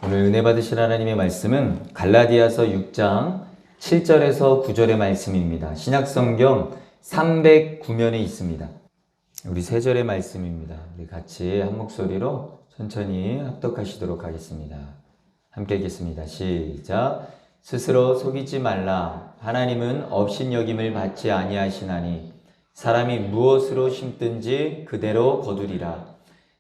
오늘 은혜 받으실 하나님의 말씀은 갈라디아서 6장 7절에서 9절의 말씀입니다. 신약성경 309면에 있습니다. 우리 3절의 말씀입니다. 우리 같이 한 목소리로 천천히 합독하시도록 하겠습니다. 함께 읽겠습니다. 시작. 스스로 속이지 말라. 하나님은 업신여김을 받지 아니하시나니 사람이 무엇으로 심든지 그대로 거두리라.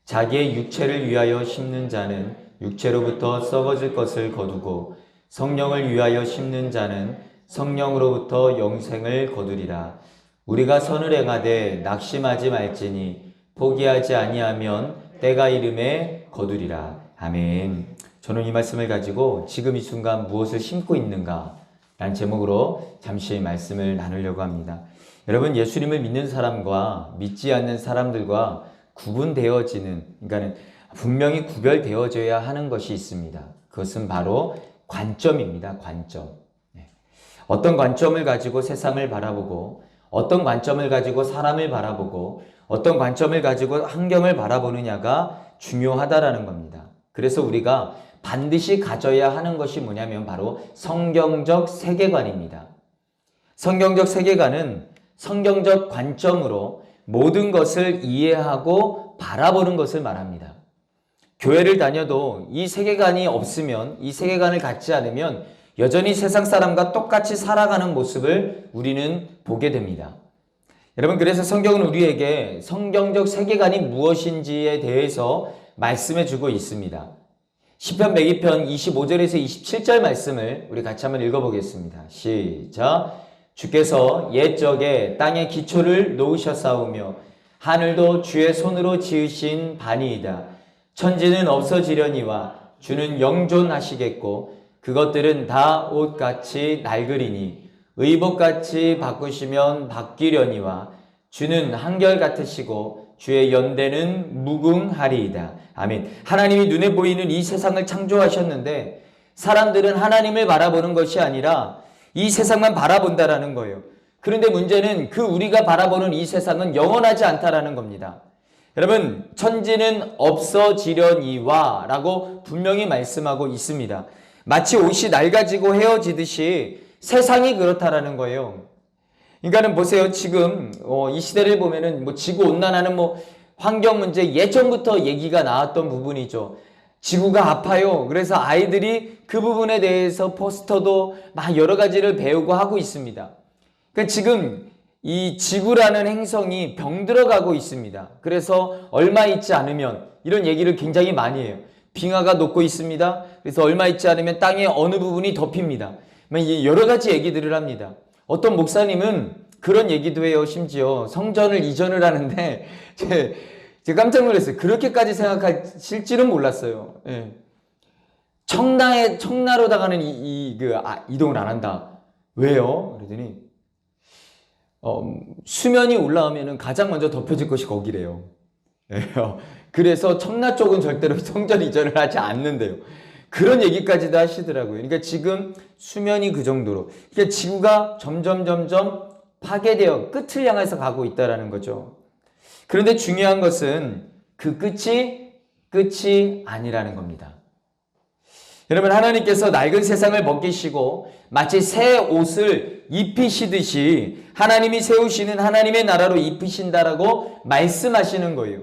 자기의 육체를 위하여 심는 자는 육체로부터 썩어질 것을 거두고 성령을 위하여 심는 자는 성령으로부터 영생을 거두리라. 우리가 선을 행하되 낙심하지 말지니 포기하지 아니하면 때가 이름에 거두리라. 아멘. 저는 이 말씀을 가지고 지금 이 순간 무엇을 심고 있는가 라는 제목으로 잠시 말씀을 나누려고 합니다. 여러분, 예수님을 믿는 사람과 믿지 않는 사람들과 구분되어지는, 그러니까 분명히 구별되어져야 하는 것이 있습니다. 그것은 바로 관점입니다. 관점. 어떤 관점을 가지고 세상을 바라보고, 어떤 관점을 가지고 사람을 바라보고, 어떤 관점을 가지고 환경을 바라보느냐가 중요하다라는 겁니다. 그래서 우리가 반드시 가져야 하는 것이 뭐냐면 바로 성경적 세계관입니다. 성경적 세계관은 성경적 관점으로 모든 것을 이해하고 바라보는 것을 말합니다. 교회를 다녀도 이 세계관이 없으면, 이 세계관을 갖지 않으면 여전히 세상 사람과 똑같이 살아가는 모습을 우리는 보게 됩니다. 여러분, 그래서 성경은 우리에게 성경적 세계관이 무엇인지에 대해서 말씀해 주고 있습니다. 시편 102편 25절에서 27절 말씀을 우리 같이 한번 읽어보겠습니다. 시작. 주께서 옛적에 땅의 기초를 놓으셨사오며 하늘도 주의 손으로 지으신 바니이다. 천지는 없어지려니와 주는 영존하시겠고 그것들은 다 옷같이 낡으리니 의복같이 바꾸시면 바뀌려니와 주는 한결같으시고 주의 연대는 무궁하리이다. 아멘. 하나님이 눈에 보이는 이 세상을 창조하셨는데 사람들은 하나님을 바라보는 것이 아니라 이 세상만 바라본다라는 거예요. 그런데 문제는 그 우리가 바라보는 이 세상은 영원하지 않다라는 겁니다. 여러분, 천지는 없어지려니와 라고 분명히 말씀하고 있습니다. 마치 옷이 낡아지고 헤어지듯이 세상이 그렇다라는 거예요. 그러니까는 보세요. 지금 이 시대를 보면은 지구온난화는 환경 문제 예전부터 얘기가 나왔던 부분이죠. 지구가 아파요. 그래서 아이들이 그 부분에 대해서 포스터도 막 여러 가지를 배우고 하고 있습니다. 그러니까 지금 이 지구라는 행성이 병들어가고 있습니다. 그래서 얼마 있지 않으면 이런 얘기를 굉장히 많이 해요. 빙하가 녹고 있습니다. 그래서 얼마 있지 않으면 땅의 어느 부분이 덮입니다. 여러 가지 얘기들을 합니다. 어떤 목사님은 그런 얘기도 해요. 심지어 성전을 이전을 하는데 제가 깜짝 놀랐어요. 그렇게까지 생각하실지는 몰랐어요. 예. 청라로다가는 이동을 안 한다. 왜요? 그러더니 수면이 올라오면은 가장 먼저 덮여질 것이 거기래요. 예. 그래서 청라 쪽은 절대로 성전 이전을 하지 않는데요. 그런 얘기까지도 하시더라고요. 그러니까 지금 수면이 그 정도로. 그러니까 지구가 점점 파괴되어 끝을 향해서 가고 있다라는 거죠. 그런데 중요한 것은 그 끝이 아니라는 겁니다. 여러분, 하나님께서 낡은 세상을 벗기시고 마치 새 옷을 입히시듯이 하나님이 세우시는 하나님의 나라로 입히신다라고 말씀하시는 거예요.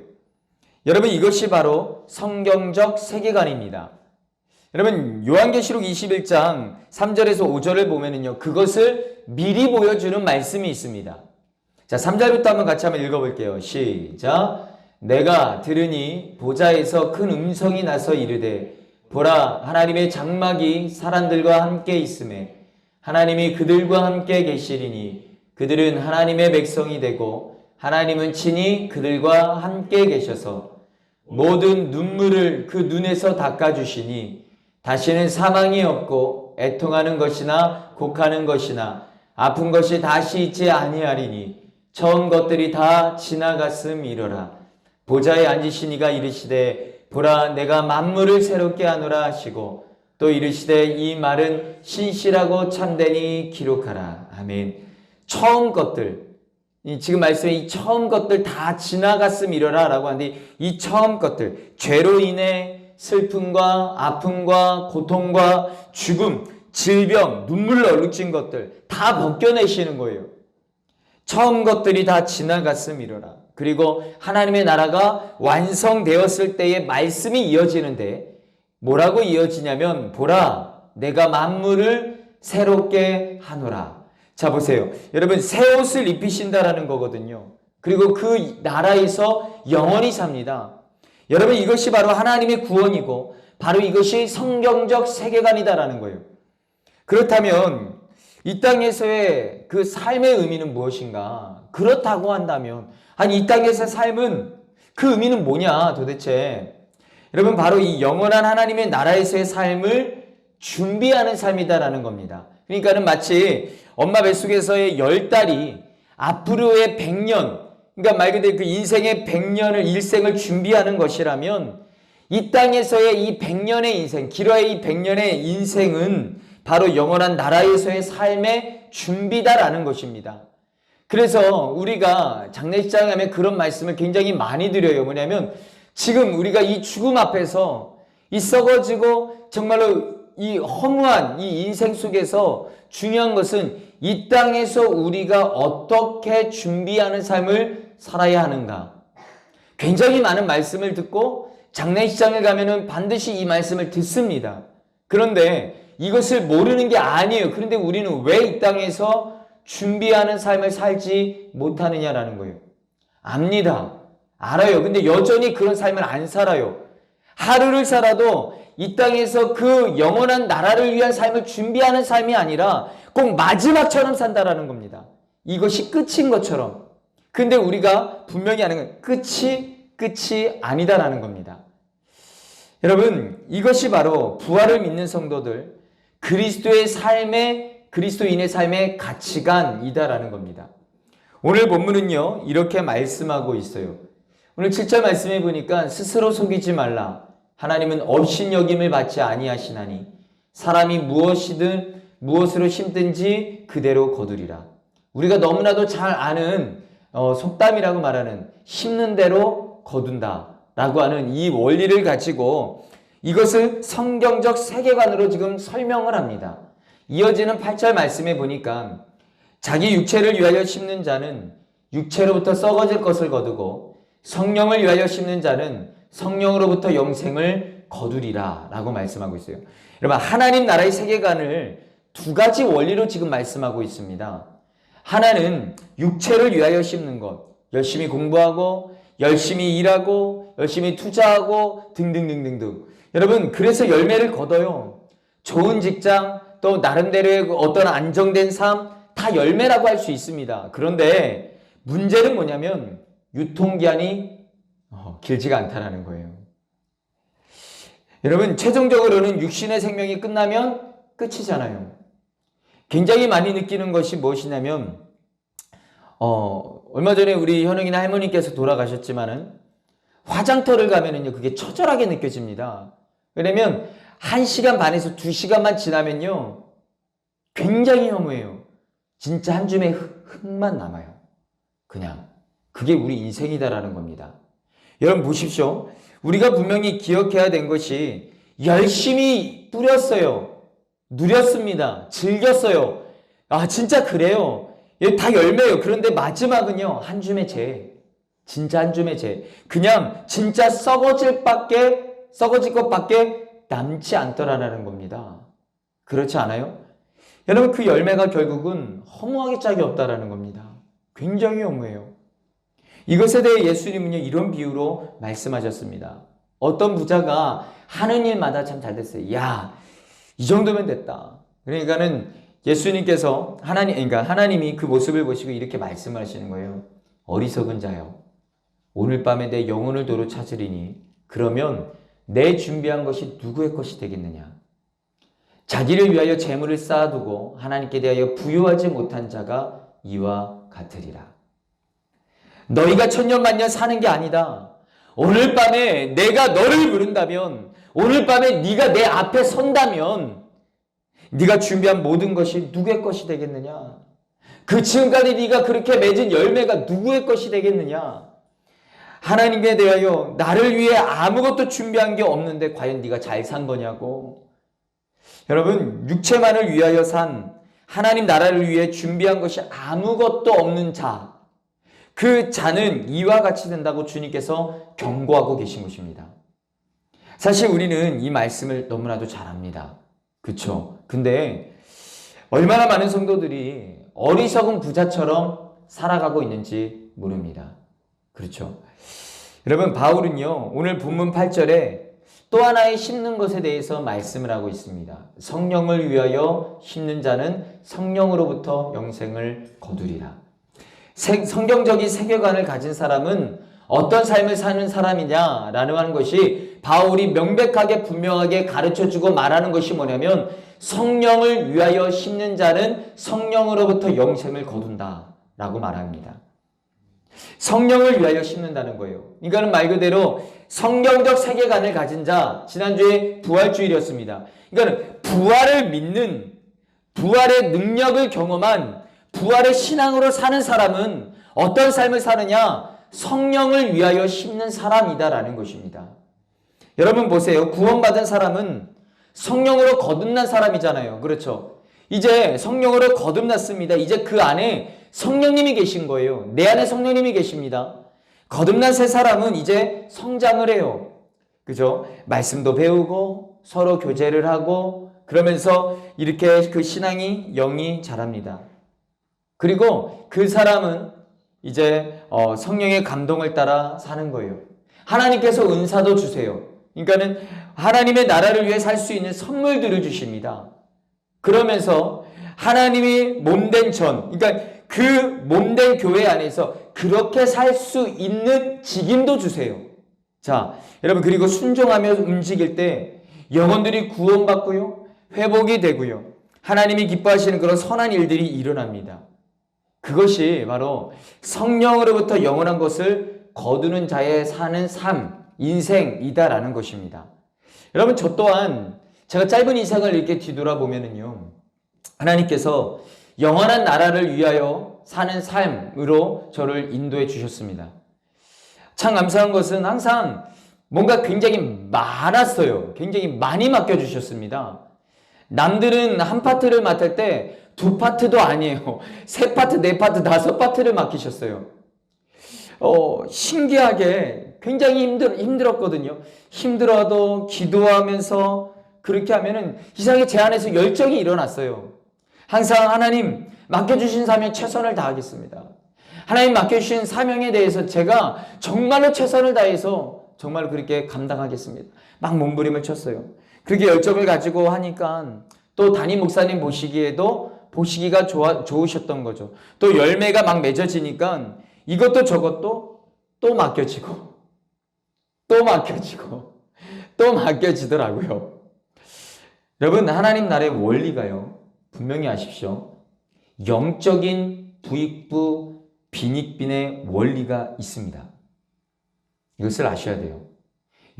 여러분, 이것이 바로 성경적 세계관입니다. 여러분, 요한계시록 21장 3절에서 5절을 보면은요, 그것을 미리 보여주는 말씀이 있습니다. 자, 3절부터 한번 같이 한번 읽어볼게요. 시작. 내가 들으니 보좌에서 큰 음성이 나서 이르되 보라, 하나님의 장막이 사람들과 함께 있음에 하나님이 그들과 함께 계시리니 그들은 하나님의 백성이 되고 하나님은 친히 그들과 함께 계셔서 모든 눈물을 그 눈에서 닦아주시니 다시는 사망이 없고 애통하는 것이나 곡하는 것이나 아픈 것이 다시 있지 아니하리니 처음 것들이 다 지나갔음이로라. 보좌에 앉으신 이가 이르시되 보라, 내가 만물을 새롭게 하노라 하시고 또 이르시되 이 말은 신실하고 참되니 기록하라. 아멘. 처음 것들, 지금 말씀에 이 처음 것들 다 지나갔음이러라 라고 하는데, 이 처음 것들, 죄로 인해 슬픔과 아픔과 고통과 죽음, 질병, 눈물로 얼룩진 것들 다 벗겨내시는 거예요. 처음 것들이 다 지나갔음이러라. 그리고 하나님의 나라가 완성되었을 때의 말씀이 이어지는데, 뭐라고 이어지냐면, 보라, 내가 만물을 새롭게 하노라. 자, 보세요. 여러분, 새 옷을 입히신다라는 거거든요. 그리고 그 나라에서 영원히 삽니다. 여러분, 이것이 바로 하나님의 구원이고, 바로 이것이 성경적 세계관이다라는 거예요. 그렇다면 이 땅에서의 그 삶의 의미는 무엇인가? 그렇다고 한다면, 아니, 이 땅에서의 삶은 그 의미는 뭐냐 도대체? 여러분, 바로 이 영원한 하나님의 나라에서의 삶을 준비하는 삶이다라는 겁니다. 그러니까는 마치 엄마 뱃속에서의 10달이 앞으로의 100년, 그러니까 말 그대로 그 인생의 100년을, 일생을 준비하는 것이라면, 이 땅에서의 이 100년의 인생, 길어야 이 100년의 인생은 바로 영원한 나라에서의 삶의 준비다라는 것입니다. 그래서 우리가 장례식장에 가면 그런 말씀을 굉장히 많이 드려요. 뭐냐면, 지금 우리가 이 죽음 앞에서 이 썩어지고 정말로 이 허무한 이 인생 속에서 중요한 것은 이 땅에서 우리가 어떻게 준비하는 삶을 살아야 하는가. 굉장히 많은 말씀을 듣고 장례식장에 가면은 반드시 이 말씀을 듣습니다. 그런데 이것을 모르는 게 아니에요. 그런데 우리는 왜 이 땅에서 준비하는 삶을 살지 못하느냐라는 거예요. 압니다. 알아요. 근데 여전히 그런 삶을 안 살아요. 하루를 살아도 이 땅에서 그 영원한 나라를 위한 삶을 준비하는 삶이 아니라 꼭 마지막처럼 산다라는 겁니다. 이것이 끝인 것처럼. 근데 우리가 분명히 아는 건 끝이 아니다라는 겁니다. 여러분, 이것이 바로 부활을 믿는 성도들, 그리스도의 삶의, 그리스도인의 삶의 가치관이다라는 겁니다. 오늘 본문은요, 이렇게 말씀하고 있어요. 오늘 7절 말씀해 보니까, 스스로 속이지 말라. 하나님은 업신여김을 받지 아니하시나니 사람이 무엇으로 심든지 그대로 거두리라. 우리가 너무나도 잘 아는 속담이라고 말하는 심는 대로 거둔다 라고 하는 이 원리를 가지고 이것을 성경적 세계관으로 지금 설명을 합니다. 이어지는 8절 말씀에 보니까, 자기 육체를 위하여 심는 자는 육체로부터 썩어질 것을 거두고 성령을 위하여 심는 자는 성령으로부터 영생을 거두리라 라고 말씀하고 있어요. 여러분, 하나님 나라의 세계관을 두 가지 원리로 지금 말씀하고 있습니다. 하나는 육체를 위하여 심는 것, 열심히 공부하고 열심히 일하고 열심히 투자하고 등등등등등. 여러분, 그래서 열매를 거둬요. 좋은 직장, 또 나름대로의 어떤 안정된 삶, 다 열매라고 할 수 있습니다. 그런데 문제는 뭐냐면 유통기한이 길지가 않다는 거예요. 여러분, 최종적으로는 육신의 생명이 끝나면 끝이잖아요. 굉장히 많이 느끼는 것이 무엇이냐면, 얼마 전에 우리 현웅이나 할머니께서 돌아가셨지만은 화장터를 가면은요, 그게 처절하게 느껴집니다. 왜냐면 1시간 반에서 2시간만 지나면요, 굉장히 허무해요. 진짜 한 줌의 흙만 남아요. 그냥. 그게 우리 인생이다라는 겁니다. 여러분 보십시오. 우리가 분명히 기억해야 된 것이, 열심히 뿌렸어요. 누렸습니다. 즐겼어요. 아, 진짜 그래요. 다 열매예요. 그런데 마지막은요, 한 줌의 재. 진짜 한 줌의 재. 그냥 진짜 썩어질 것밖에 남지 않더라라는 겁니다. 그렇지 않아요? 여러분, 그 열매가 결국은 허무하게 짝이 없다라는 겁니다. 굉장히 허무해요. 이것에 대해 예수님은요, 이런 비유로 말씀하셨습니다. 어떤 부자가 하는 일마다 참 잘 됐어요. 야, 이 정도면 됐다. 그러니까는 예수님께서 하나님이 그 모습을 보시고 이렇게 말씀을 하시는 거예요. 어리석은 자여, 오늘 밤에 내 영혼을 도로 찾으리니 그러면 내 준비한 것이 누구의 것이 되겠느냐? 자기를 위하여 재물을 쌓아두고 하나님께 대하여 부요하지 못한 자가 이와 같으리라. 너희가 천년만년 사는 게 아니다. 오늘 밤에 내가 너를 부른다면, 오늘 밤에 네가 내 앞에 선다면 네가 준비한 모든 것이 누구의 것이 되겠느냐? 그 지금까지 네가 그렇게 맺은 열매가 누구의 것이 되겠느냐? 하나님에 대하여 나를 위해 아무것도 준비한 게 없는데 과연 네가 잘 산 거냐고. 여러분, 육체만을 위하여 산, 하나님 나라를 위해 준비한 것이 아무것도 없는 자, 그 자는 이와 같이 된다고 주님께서 경고하고 계신 것입니다. 사실 우리는 이 말씀을 너무나도 잘 압니다. 그렇죠? 근데 얼마나 많은 성도들이 어리석은 부자처럼 살아가고 있는지 모릅니다. 그렇죠? 여러분, 바울은요, 오늘 본문 8절에 또 하나의 심는 것에 대해서 말씀을 하고 있습니다. 성령을 위하여 심는 자는 성령으로부터 영생을 거두리라. 성경적인 세계관을 가진 사람은 어떤 삶을 사는 사람이냐라는 하는 것이 바울이 명백하게 분명하게 가르쳐주고 말하는 것이 뭐냐면 성령을 위하여 심는 자는 성령으로부터 영생을 거둔다 라고 말합니다. 성령을 위하여 심는다는 거예요. 이거는 말 그대로 성경적 세계관을 가진 자, 지난주에 부활주일이었습니다. 그러니까 부활을 믿는, 부활의 능력을 경험한, 부활의 신앙으로 사는 사람은 어떤 삶을 사느냐? 성령을 위하여 심는 사람이다라는 것입니다. 여러분 보세요. 구원받은 사람은 성령으로 거듭난 사람이잖아요. 그렇죠? 이제 성령으로 거듭났습니다. 이제 그 안에 성령님이 계신 거예요. 내 안에 성령님이 계십니다. 거듭난 새 사람은 이제 성장을 해요. 그죠? 말씀도 배우고 서로 교제를 하고 그러면서 이렇게 그 신앙이 영이 자랍니다. 그리고 그 사람은 이제 성령의 감동을 따라 사는 거예요. 하나님께서 은사도 주세요. 그러니까는 하나님의 나라를 위해 살 수 있는 선물들을 주십니다. 그러면서 하나님이 몸된 그러니까 그 몸된 교회 안에서 그렇게 살 수 있는 직임도 주세요. 자, 여러분, 그리고 순종하며 움직일 때 영혼들이 구원받고요, 회복이 되고요, 하나님이 기뻐하시는 그런 선한 일들이 일어납니다. 그것이 바로 성령으로부터 영원한 것을 거두는 자의 사는 삶, 인생이다라는 것입니다. 여러분, 저 또한 제가 짧은 인생을 이렇게 뒤돌아보면은요, 하나님께서 영원한 나라를 위하여 사는 삶으로 저를 인도해 주셨습니다. 참 감사한 것은 항상 뭔가 굉장히 많았어요. 굉장히 많이 맡겨주셨습니다. 남들은 한 파트를 맡을 때 2파트도 아니에요. 3파트, 4파트, 5파트를 맡기셨어요. 신기하게 굉장히 힘들었거든요. 힘들어도 기도하면서 그렇게 하면은 이상하게 제 안에서 열정이 일어났어요. 항상 하나님 맡겨주신 사명에 최선을 다하겠습니다. 하나님 맡겨주신 사명에 대해서 제가 정말로 최선을 다해서 정말 그렇게 감당하겠습니다. 막 몸부림을 쳤어요. 그렇게 열정을 가지고 하니까 또 담임 목사님 보시기가 좋으셨던 거죠. 또 열매가 막 맺어지니까 이것도 저것도 또 맡겨지고 또 맡겨지고 또 맡겨지더라고요. 여러분, 하나님 나라의 원리가요, 분명히 아십시오. 영적인 부익부 빈익빈의 원리가 있습니다. 이것을 아셔야 돼요.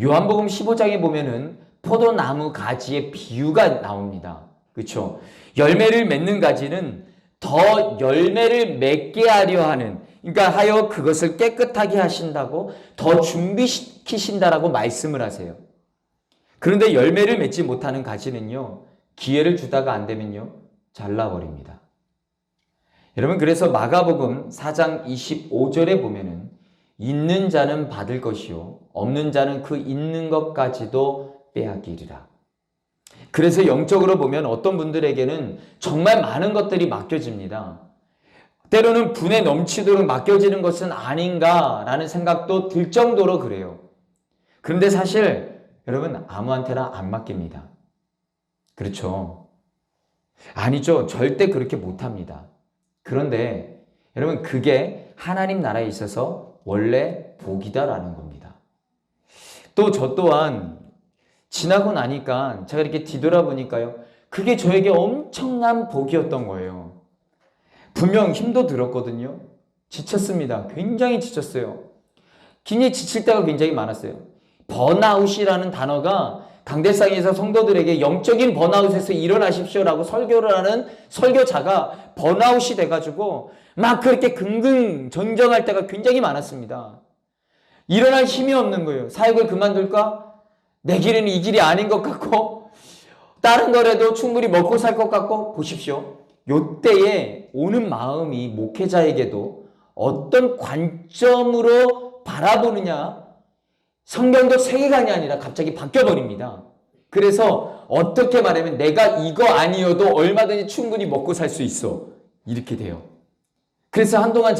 요한복음 15장에 보면은 포도나무 가지의 비유가 나옵니다. 그렇죠? 열매를 맺는 가지는 더 열매를 맺게 하려 하는, 그러니까 하여 그것을 깨끗하게 하신다고 더 준비시키신다라고 말씀을 하세요. 그런데 열매를 맺지 못하는 가지는요, 기회를 주다가 안 되면요, 잘라버립니다. 여러분, 그래서 마가복음 4장 25절에 보면은 있는 자는 받을 것이요 없는 자는 그 있는 것까지도 빼앗기리라. 그래서 영적으로 보면 어떤 분들에게는 정말 많은 것들이 맡겨집니다. 때로는 분에 넘치도록 맡겨지는 것은 아닌가라는 생각도 들 정도로 그래요. 그런데 사실 여러분, 아무한테나 안 맡깁니다. 그렇죠? 아니죠. 절대 그렇게 못합니다. 그런데 여러분, 그게 하나님 나라에 있어서 원래 복이다라는 겁니다. 또 저 또한 지나고 나니까 제가 이렇게 뒤돌아보니까요, 그게 저에게 엄청난 복이었던 거예요. 분명 힘도 들었거든요. 지쳤습니다. 굉장히 지쳤어요. 굉장히 지칠 때가 굉장히 많았어요. 번아웃이라는 단어가 강대상에서 성도들에게 영적인 번아웃에서 일어나십시오라고 설교를 하는 설교자가 번아웃이 돼가지고 막 그렇게 긍긍전전할 때가 굉장히 많았습니다. 일어날 힘이 없는 거예요. 사역을 그만둘까? 내 길은 이 길이 아닌 것 같고 다른 거라도 충분히 먹고 살 것 같고 보십시오. 요때에 오는 마음이 목회자에게도 어떤 관점으로 바라보느냐, 성경적 세계관이 아니라 갑자기 바뀌어버립니다. 그래서 어떻게 말하면 내가 이거 아니어도 얼마든지 충분히 먹고 살 수 있어. 이렇게 돼요. 그래서 한동안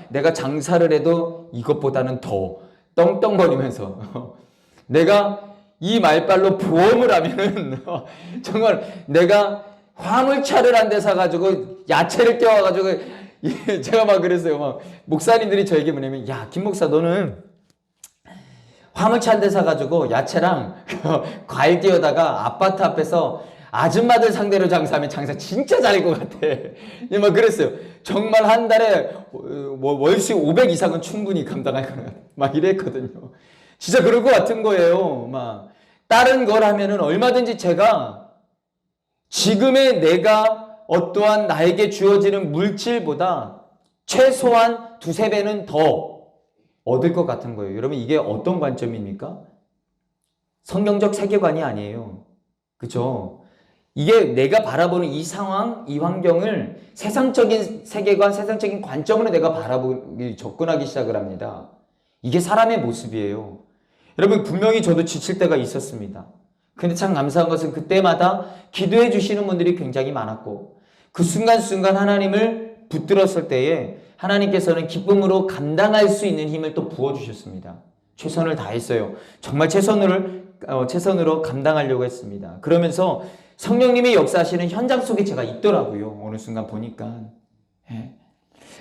내가 장사를 해도 이것보다는 더 떵떵거리면서 내가 이 말발로 보험을 하면은 정말 내가 화물차를 한 대 사가지고 야채를 떼어가지고 제가 막 그랬어요. 막 목사님들이 저에게 뭐냐면 야, 김 목사 너는 화물차 한 대 사가지고 야채랑 과일 띄어다가 아파트 앞에서 아줌마들 상대로 장사하면 장사 진짜 잘할 것 같아. 막 그랬어요. 정말 한 달에 월수익 500 이상은 충분히 감당할 거라. 막 이랬거든요. 진짜 그럴 것 같은 거예요. 막 다른 걸 하면은 얼마든지 제가 지금의 내가 어떠한 나에게 주어지는 물질보다 최소한 두세 배는 더 얻을 것 같은 거예요. 여러분 이게 어떤 관점입니까? 성경적 세계관이 아니에요. 그렇죠? 이게 내가 바라보는 이 상황, 이 환경을 세상적인 세계관, 세상적인 관점으로 내가 접근하기 시작을 합니다. 이게 사람의 모습이에요. 여러분 분명히 저도 지칠 때가 있었습니다. 근데 참 감사한 것은 그때마다 기도해 주시는 분들이 굉장히 많았고 그 순간순간 하나님을 붙들었을 때에 하나님께서는 기쁨으로 감당할 수 있는 힘을 또 부어주셨습니다. 최선을 다했어요. 정말 최선으로 감당하려고 했습니다. 그러면서 성령님의 역사하시는 현장 속에 제가 있더라고요. 어느 순간 보니까.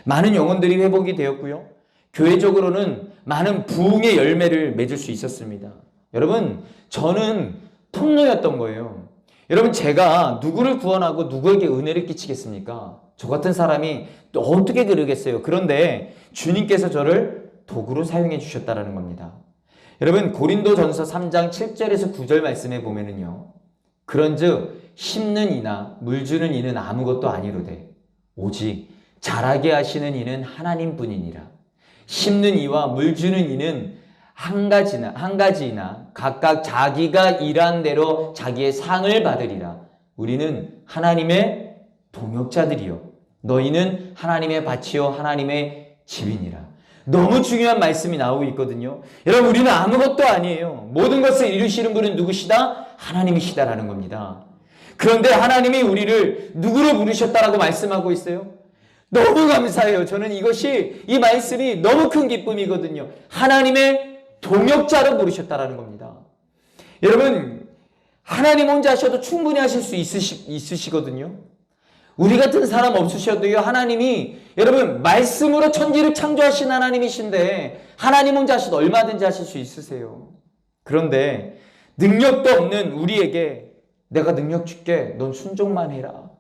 많은 영혼들이 회복이 되었고요. 교회적으로는 많은 부흥의 열매를 맺을 수 있었습니다. 여러분, 저는 통로였던 거예요. 여러분, 제가 누구를 구원하고 누구에게 은혜를 끼치겠습니까? 저 같은 사람이 또 어떻게 그러겠어요? 그런데 주님께서 저를 도구로 사용해 주셨다는 겁니다. 여러분, 고린도전서 3장 7절에서 9절 말씀에 보면은요. 그런즉 심는 이나 물주는 이는 아무것도 아니로되 오직 자라게 하시는 이는 하나님뿐이니라. 심는 이와 물주는 이는 한 가지나 각각 자기가 일한 대로 자기의 상을 받으리라. 우리는 하나님의 동역자들이요 너희는 하나님의 밭이요 하나님의 집이니라. 너무 중요한 말씀이 나오고 있거든요. 여러분 우리는 아무것도 아니에요. 모든 것을 이루시는 분은 누구시다? 하나님이시다라는 겁니다. 그런데 하나님이 우리를 누구로 부르셨다라고 말씀하고 있어요. 너무 감사해요. 저는 이 말씀이 너무 큰 기쁨이거든요. 하나님의 동역자로 부르셨다라는 겁니다. 여러분 하나님 혼자 하셔도 충분히 하실 수 있으시거든요. 우리 같은 사람 없으셔도요. 하나님이 여러분 말씀으로 천지를 창조하신 하나님이신데 하나님 혼자 하셔도 얼마든지 하실 수 있으세요. 그런데 능력도 없는 우리에게 내가 능력 줄게. 넌 순종만 해라.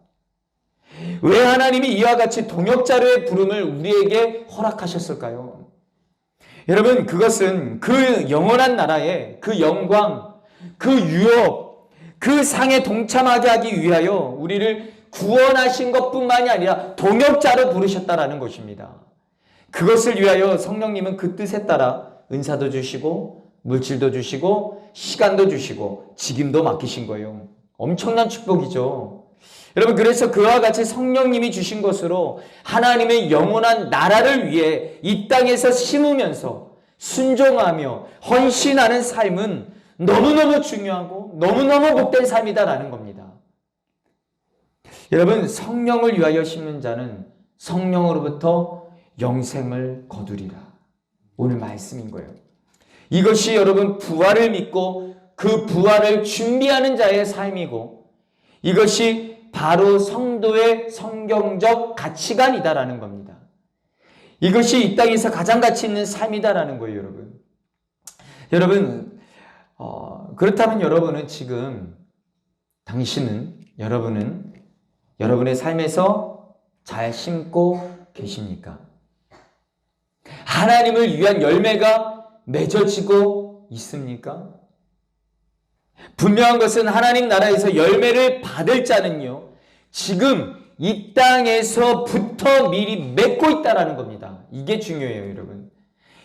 왜 하나님이 이와 같이 동역자로의 부름을 우리에게 허락하셨을까요? 여러분 그것은 그 영원한 나라의 그 영광, 그 유업, 그 상에 동참하게 하기 위하여 우리를 구원하신 것뿐만이 아니라 동역자로 부르셨다라는 것입니다. 그것을 위하여 성령님은 그 뜻에 따라 은사도 주시고 물질도 주시고 시간도 주시고 직임도 맡기신 거예요. 엄청난 축복이죠. 여러분 그래서 그와 같이 성령님이 주신 것으로 하나님의 영원한 나라를 위해 이 땅에서 심으면서 순종하며 헌신하는 삶은 너무너무 중요하고 너무너무 복된 삶이다라는 겁니다. 여러분 성령을 위하여 심는 자는 성령으로부터 영생을 거두리라. 오늘 말씀인 거예요. 이것이 여러분 부활을 믿고 그 부활을 준비하는 자의 삶이고 이것이 바로 성도의 성경적 가치관이다라는 겁니다. 이것이 이 땅에서 가장 가치 있는 삶이다라는 거예요, 여러분. 여러분, 그렇다면 여러분은 지금 여러분은 여러분의 삶에서 잘 심고 계십니까? 하나님을 위한 열매가 맺어지고 있습니까? 분명한 것은 하나님 나라에서 열매를 받을 자는요, 지금 이 땅에서부터 미리 맺고 있다라는 겁니다. 이게 중요해요, 여러분.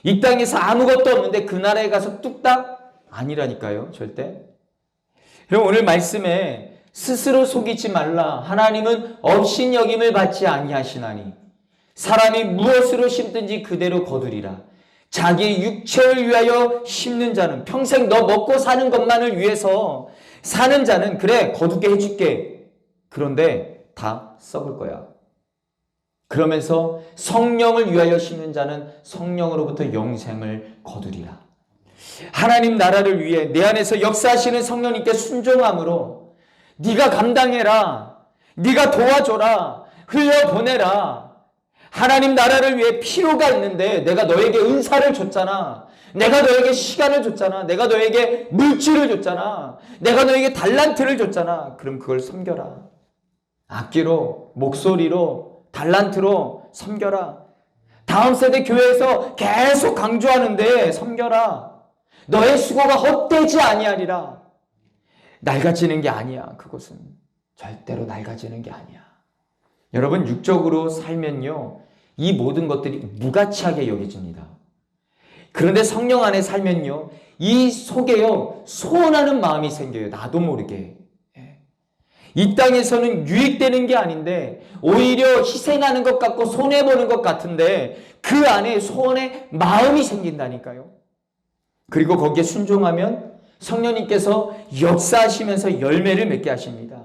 이 땅에서 아무것도 없는데 그 나라에 가서 뚝딱? 아니라니까요, 절대. 그럼 오늘 말씀에 스스로 속이지 말라. 하나님은 업신여김을 받지 아니하시나니 사람이 무엇으로 심든지 그대로 거두리라. 자기의 육체를 위하여 심는 자는, 평생 너 먹고 사는 것만을 위해서 사는 자는 그래 거두게 해줄게. 그런데 다 썩을 거야. 그러면서 성령을 위하여 심는 자는 성령으로부터 영생을 거두리라. 하나님 나라를 위해 내 안에서 역사하시는 성령님께 순종함으로 네가 감당해라, 네가 도와줘라, 흘려보내라. 하나님 나라를 위해 필요가 있는데 내가 너에게 은사를 줬잖아. 내가 너에게 시간을 줬잖아. 내가 너에게 물질을 줬잖아. 내가 너에게 달란트를 줬잖아. 그럼 그걸 섬겨라. 악기로, 목소리로, 달란트로 섬겨라. 다음 세대 교회에서 계속 강조하는데 섬겨라. 너의 수고가 헛되지 아니하리라. 낡아지는 게 아니야. 그것은 절대로 낡아지는 게 아니야. 여러분, 육적으로 살면요, 이 모든 것들이 무가치하게 여겨집니다. 그런데 성령 안에 살면요, 이 속에요, 소원하는 마음이 생겨요. 나도 모르게. 이 땅에서는 유익되는 게 아닌데 오히려 희생하는 것 같고 손해보는 것 같은데 그 안에 소원의 마음이 생긴다니까요. 그리고 거기에 순종하면 성령님께서 역사하시면서 열매를 맺게 하십니다.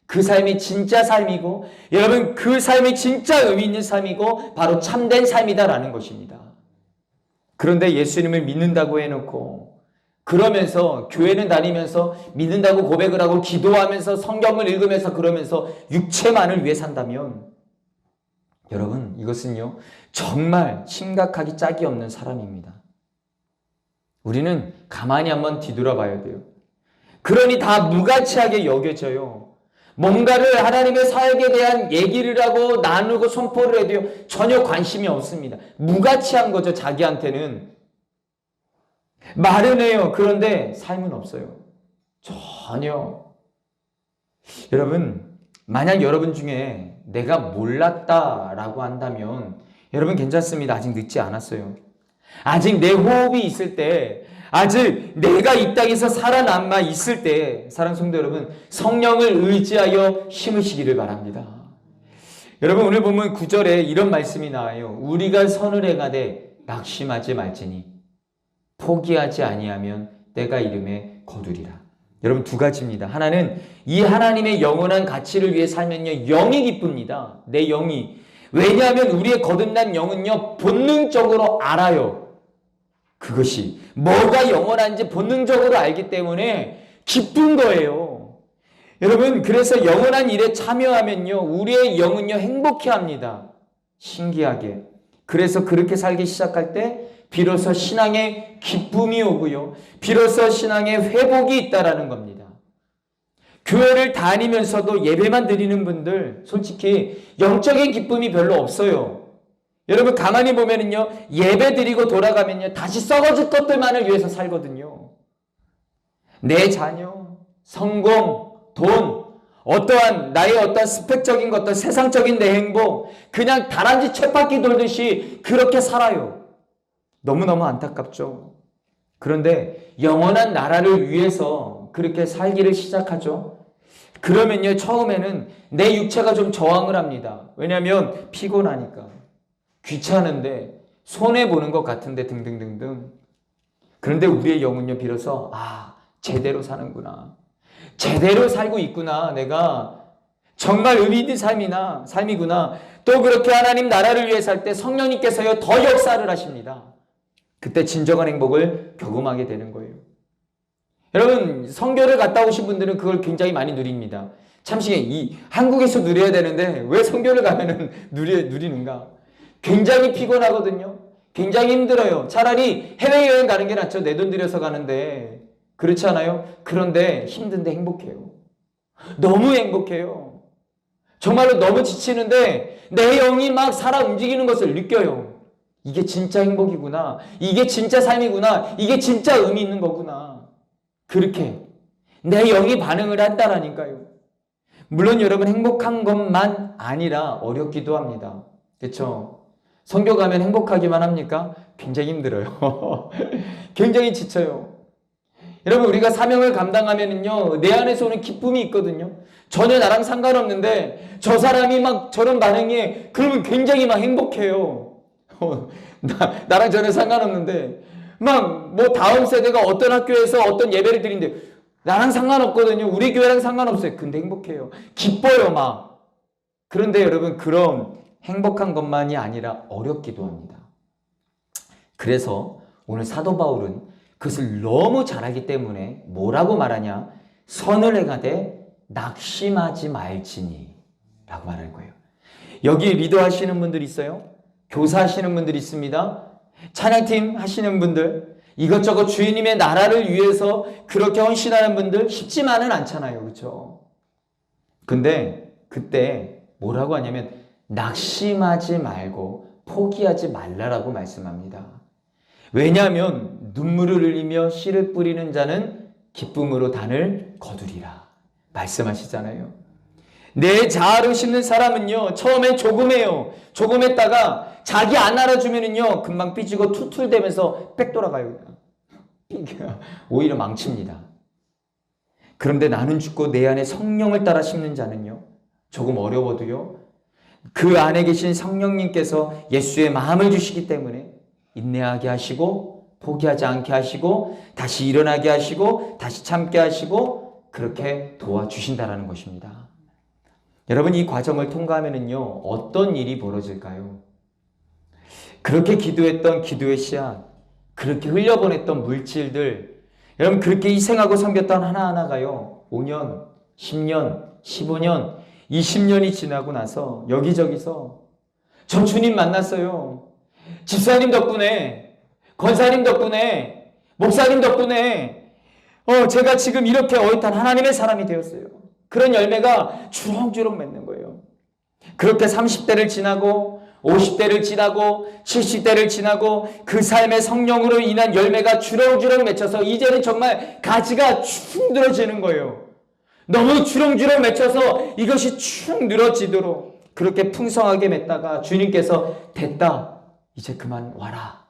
그 삶이 진짜 삶이고, 여러분, 그 삶이 진짜 의미 있는 삶이고 바로 참된 삶이다라는 것입니다. 그런데 예수님을 믿는다고 해놓고 그러면서 교회는 다니면서 믿는다고 고백을 하고 기도하면서 성경을 읽으면서 그러면서 육체만을 위해 산다면 여러분, 이것은요 정말 심각하기 짝이 없는 사람입니다. 우리는 가만히 한번 뒤돌아봐야 돼요. 그러니 다 무가치하게 여겨져요. 뭔가를 하나님의 사역에 대한 얘기를 하고 나누고 선포를 해도요 전혀 관심이 없습니다. 무가치한 거죠. 자기한테는 말은 해요. 그런데 삶은 없어요. 전혀. 여러분, 만약 여러분 중에 내가 몰랐다라고 한다면 여러분 괜찮습니다. 아직 늦지 않았어요. 아직 내 호흡이 있을 때, 아직 내가 이 땅에서 살아남아 있을 때, 사랑하는 성도 여러분, 성령을 의지하여 심으시기를 바랍니다. 여러분, 오늘 보면 9절에 이런 말씀이 나와요. 우리가 선을 행하되 낙심하지 말지니 포기하지 아니하면 때가 이름에 거두리라. 여러분, 두 가지입니다. 하나는 이 하나님의 영원한 가치를 위해 살면요 영이 기쁩니다. 내 영이. 왜냐하면 우리의 거듭난 영은요 본능적으로 알아요. 그것이 뭐가 영원한지 본능적으로 알기 때문에 기쁜 거예요. 여러분, 그래서 영원한 일에 참여하면요 우리의 영은요 행복해합니다. 신기하게. 그래서 그렇게 살기 시작할 때 비로소 신앙의 기쁨이 오고요, 비로소 신앙의 회복이 있다라는 겁니다. 교회를 다니면서도 예배만 드리는 분들 솔직히 영적인 기쁨이 별로 없어요. 여러분, 가만히 보면은요 예배 드리고 돌아가면요 다시 썩어질 것들만을 위해서 살거든요. 내 자녀, 성공, 돈, 어떠한 나의 어떤 스펙적인 것들, 세상적인 내 행복, 그냥 다람쥐 쳇바퀴 돌듯이 그렇게 살아요. 너무너무 안타깝죠. 그런데 영원한 나라를 위해서 그렇게 살기를 시작하죠. 그러면요 처음에는 내 육체가 좀 저항을 합니다. 왜냐하면 피곤하니까, 귀찮은데, 손해보는 것 같은데 등등등등. 그런데 우리의 영은요 비로소 제대로 사는구나, 제대로 살고 있구나, 내가 정말 의미 있는 삶이구나. 또 그렇게 하나님 나라를 위해 살 때 성령님께서요 더 역사를 하십니다. 그때 진정한 행복을 경험하게 되는 거예요. 여러분, 선교를 갔다 오신 분들은 그걸 굉장히 많이 누립니다. 참신해. 이 한국에서 누려야 되는데 왜 선교를 가면은 누리는가? 굉장히 피곤하거든요. 굉장히 힘들어요. 차라리 해외여행 가는 게 낫죠. 내 돈 들여서 가는데. 그렇지 않아요? 그런데 힘든데 행복해요. 너무 행복해요. 정말로 너무 지치는데 내 영이 막 살아 움직이는 것을 느껴요. 이게 진짜 행복이구나. 이게 진짜 삶이구나. 이게 진짜 의미 있는 거구나. 그렇게 내 영이 반응을 한다라니까요. 물론 여러분 행복한 것만 아니라 어렵기도 합니다. 그렇죠? 선교 가면 행복하기만 합니까? 굉장히 힘들어요. 굉장히 지쳐요. 여러분 우리가 사명을 감당하면은요 내 안에서 오는 기쁨이 있거든요. 전혀 나랑 상관없는데 저 사람이 막 저런 반응이 그러면 굉장히 막 행복해요. 나랑 전혀 상관없는데 막 뭐 다음 세대가 어떤 학교에서 어떤 예배를 드린대 나랑 상관없거든요. 우리 교회랑 상관없어요. 근데 행복해요. 기뻐요 막. 그런데 여러분 그런 행복한 것만이 아니라 어렵기도 합니다. 그래서 오늘 사도 바울은 그것을 너무 잘하기 때문에 뭐라고 말하냐? 선을 행하되 낙심하지 말지니 라고 말할 거예요. 여기 리더 하시는 분들 있어요? 교사 하시는 분들 있습니다. 찬양팀 하시는 분들 이것저것 주님의 나라를 위해서 그렇게 헌신하는 분들 쉽지만은 않잖아요. 그렇죠? 근데 그때 뭐라고 하냐면 낙심하지 말고 포기하지 말라라고 말씀합니다. 왜냐하면 눈물을 흘리며 씨를 뿌리는 자는 기쁨으로 단을 거두리라 말씀하시잖아요. 내 자아로 심는 사람은요 처음엔 조금해요. 조금 했다가 자기 안 알아주면은요 금방 삐지고 툴툴대면서 빽 돌아가요. 오히려 망칩니다. 그런데 나는 죽고 내 안에 성령을 따라 심는 자는요 조금 어려워도요 그 안에 계신 성령님께서 예수의 마음을 주시기 때문에 인내하게 하시고 포기하지 않게 하시고 다시 일어나게 하시고 다시 참게 하시고 그렇게 도와주신다라는 것입니다. 여러분 이 과정을 통과하면은요 어떤 일이 벌어질까요? 그렇게 기도했던 기도의 씨앗, 그렇게 흘려보냈던 물질들, 여러분 그렇게 희생하고 섬겼던 하나하나가요 5년, 10년, 15년, 20년이 지나고 나서 여기저기서 저 주님 만났어요. 집사님 덕분에, 권사님 덕분에, 목사님 덕분에 제가 지금 이렇게 어엿한 하나님의 사람이 되었어요. 그런 열매가 주렁주렁 맺는 거예요. 그렇게 30대를 지나고 50대를 지나고 70대를 지나고 그 삶의 성령으로 인한 열매가 주렁주렁 맺혀서 이제는 정말 가지가 축 늘어지는 거예요. 너무 주렁주렁 맺혀서 이것이 축 늘어지도록 그렇게 풍성하게 맺다가 주님께서 됐다 이제 그만 와라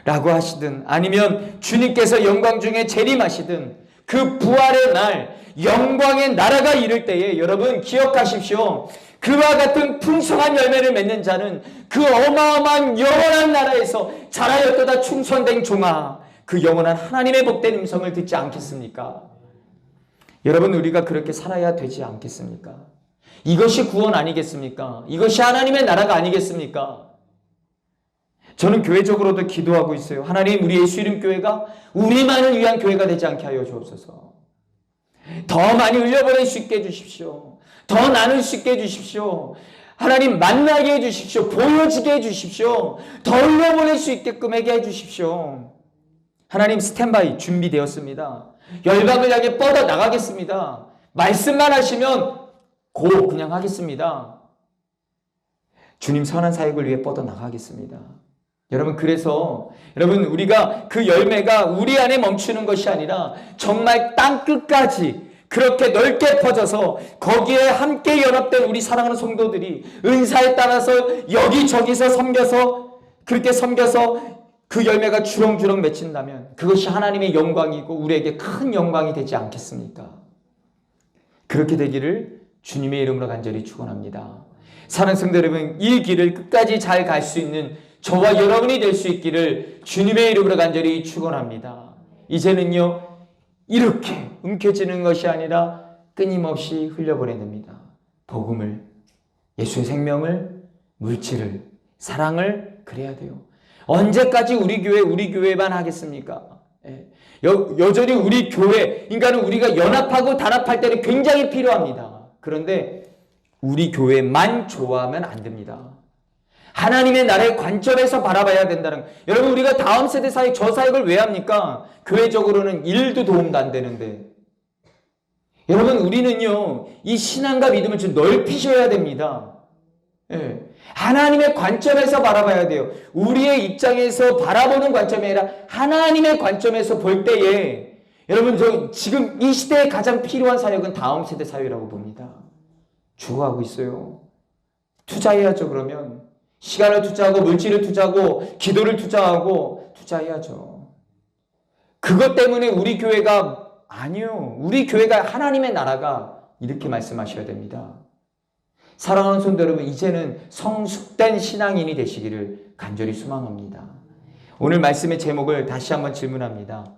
라고 하시든 아니면 주님께서 영광 중에 재림하시든 그 부활의 날 영광의 나라가 이를 때에 여러분 기억하십시오. 그와 같은 풍성한 열매를 맺는 자는 그 어마어마한 영원한 나라에서 자라였도다 충성된 종아 그 영원한 하나님의 복된 음성을 듣지 않겠습니까? 여러분 우리가 그렇게 살아야 되지 않겠습니까? 이것이 구원 아니겠습니까? 이것이 하나님의 나라가 아니겠습니까? 저는 교회적으로도 기도하고 있어요. 하나님 우리 예수 이름 교회가 우리만을 위한 교회가 되지 않게 하여 주옵소서. 더 많이 흘려보낼 수 있게 해주십시오. 더 나눌 수 있게 해주십시오. 하나님 만나게 해주십시오. 보여지게 해주십시오. 더 흘려보낼 수 있게끔 하게 해주십시오. 하나님 스탠바이 준비되었습니다. 열방을 향해 뻗어 나가겠습니다. 말씀만 하시면 고 그냥 하겠습니다. 주님 선한 사역을 위해 뻗어 나가겠습니다. 여러분 그래서 여러분 우리가 그 열매가 우리 안에 멈추는 것이 아니라 정말 땅끝까지 그렇게 넓게 퍼져서 거기에 함께 연합된 우리 사랑하는 성도들이 은사에 따라서 여기저기서 섬겨서 그렇게 섬겨서 그 열매가 주렁주렁 맺힌다면 그것이 하나님의 영광이고 우리에게 큰 영광이 되지 않겠습니까? 그렇게 되기를 주님의 이름으로 간절히 축원합니다. 사랑하는 성도 여러분 이 길을 끝까지 잘 갈 수 있는 저와 여러분이 될 수 있기를 주님의 이름으로 간절히 축원합니다. 이제는요 이렇게 움켜쥐는 것이 아니라 끊임없이 흘려보내냅니다. 복음을, 예수의 생명을, 물질을, 사랑을 그래야 돼요. 언제까지 우리 교회만 하겠습니까? 여전히 우리 교회, 그러니까 우리가 연합하고 단합할 때는 굉장히 필요합니다. 그런데 우리 교회만 좋아하면 안 됩니다. 하나님의 나라의 관점에서 바라봐야 된다는 거예요. 여러분 우리가 다음 세대 사역 저 사역을 왜 합니까? 교회적으로는 일도 도움도 안 되는데 여러분 우리는요 이 신앙과 믿음을 좀 넓히셔야 됩니다. 하나님의 관점에서 바라봐야 돼요. 우리의 입장에서 바라보는 관점이 아니라 하나님의 관점에서 볼 때에 여러분, 저 지금 이 시대에 가장 필요한 사역은 다음 세대 사역이라고 봅니다. 죽어가고 있어요. 투자해야죠. 그러면 시간을 투자하고 물질을 투자하고 기도를 투자하고 투자해야죠. 그것 때문에 우리 교회가 아니요. 우리 교회가 하나님의 나라가 이렇게 말씀하셔야 됩니다. 사랑하는 성도 여러분, 이제는 성숙된 신앙인이 되시기를 간절히 소망합니다. 오늘 말씀의 제목을 다시 한번 질문합니다.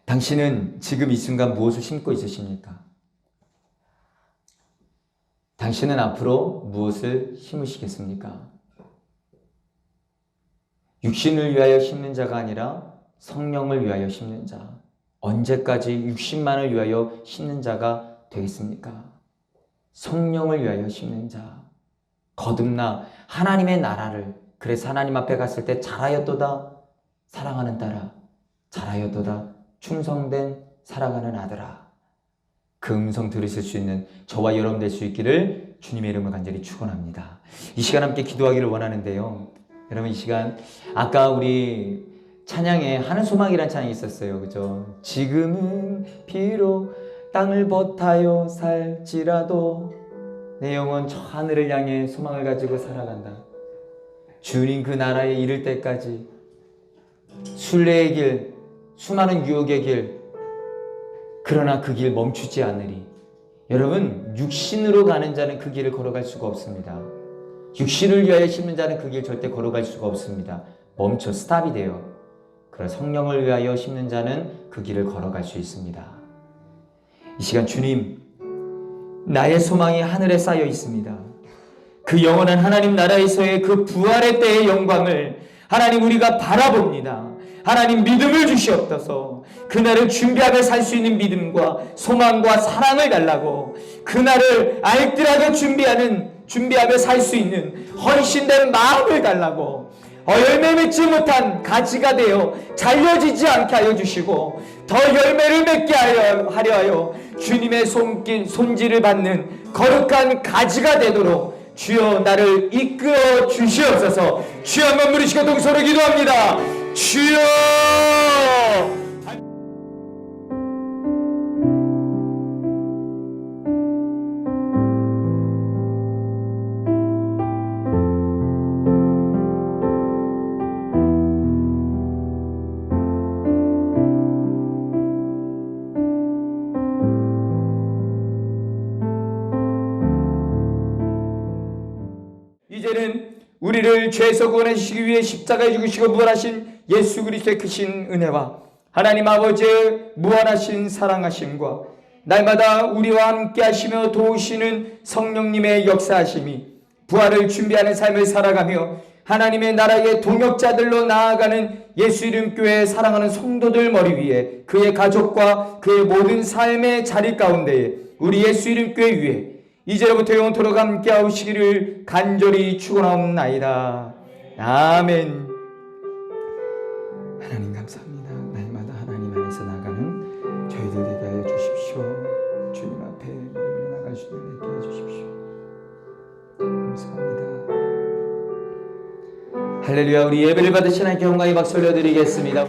당신은 지금 이 순간 무엇을 심고 있으십니까? 당신은 앞으로 무엇을 심으시겠습니까? 육신을 위하여 심는 자가 아니라 성령을 위하여 심는 자. 언제까지 육신만을 위하여 심는 자가 되겠습니까? 성령을 위하여 심는 자. 거듭나 하나님의 나라를, 그래서 하나님 앞에 갔을 때 잘하였도다 사랑하는 딸아, 잘하였도다 충성된 사랑하는 아들아. 그 음성 들으실 수 있는 저와 여러분 될 수 있기를 주님의 이름으로 간절히 축원합니다. 이 시간 함께 기도하기를 원하는데요. 여러분, 이 시간 아까 우리 찬양에 하는 소망이란 찬양이 있었어요. 그죠? 지금은 비록 땅을 버타여 살지라도 내 영혼 저 하늘을 향해 소망을 가지고 살아간다. 주님 그 나라에 이를 때까지 순례의 길, 수많은 유혹의 길, 그러나 그 길 멈추지 않으리. 여러분, 육신으로 가는 자는 그 길을 걸어갈 수가 없습니다. 육신을 위하여 심는 자는 그 길 절대 걸어갈 수가 없습니다. 멈춰 스탑이 돼요. 그러나 성령을 위하여 심는 자는 그 길을 걸어갈 수 있습니다. 이 시간 주님, 나의 소망이 하늘에 쌓여 있습니다. 그 영원한 하나님 나라에서의 그 부활의 때의 영광을 하나님 우리가 바라봅니다. 하나님 믿음을 주시옵소서. 그날을 준비하며 살 수 있는 믿음과 소망과 사랑을 달라고, 그날을 알뜰하게 준비하며 살 수 있는 헌신된 마음을 달라고, 열매 맺지 못한 가지가 되어 잘려지지 않게 하여 주시고 더 열매를 맺게 하려 하여 주님의 손질을 받는 거룩한 가지가 되도록 주여 나를 이끌어 주시옵소서. 주여 한번 부르시고 동서로 기도합니다. 주여! 이제는 우리를 죄에서 구원해 주시기 위해 십자가에 죽으시고 부활하신 예수 그리스도의 크신 은혜와 하나님 아버지의 무한하신 사랑하심과 날마다 우리와 함께 하시며 도우시는 성령님의 역사하심이 부활을 준비하는 삶을 살아가며 하나님의 나라의 동역자들로 나아가는 예수 이름 교회 사랑하는 성도들 머리 위에 그의 가족과 그의 모든 삶의 자리 가운데에 우리 예수 이름 교회 위에 이제로부터 영원토록 함께 하시기를 간절히 축원하옵나이다. 아멘. 하나님 감사합니다. 날마다 하나님 안에서 나가는 저희들 되게 하여 주십시오. 주님 앞에 믿음으로 나갈 수 있게 해 주십시오. 감사합니다. 할렐루야. 우리 예배를 받으신 하나님께 영광의 박수 올려드리겠습니다.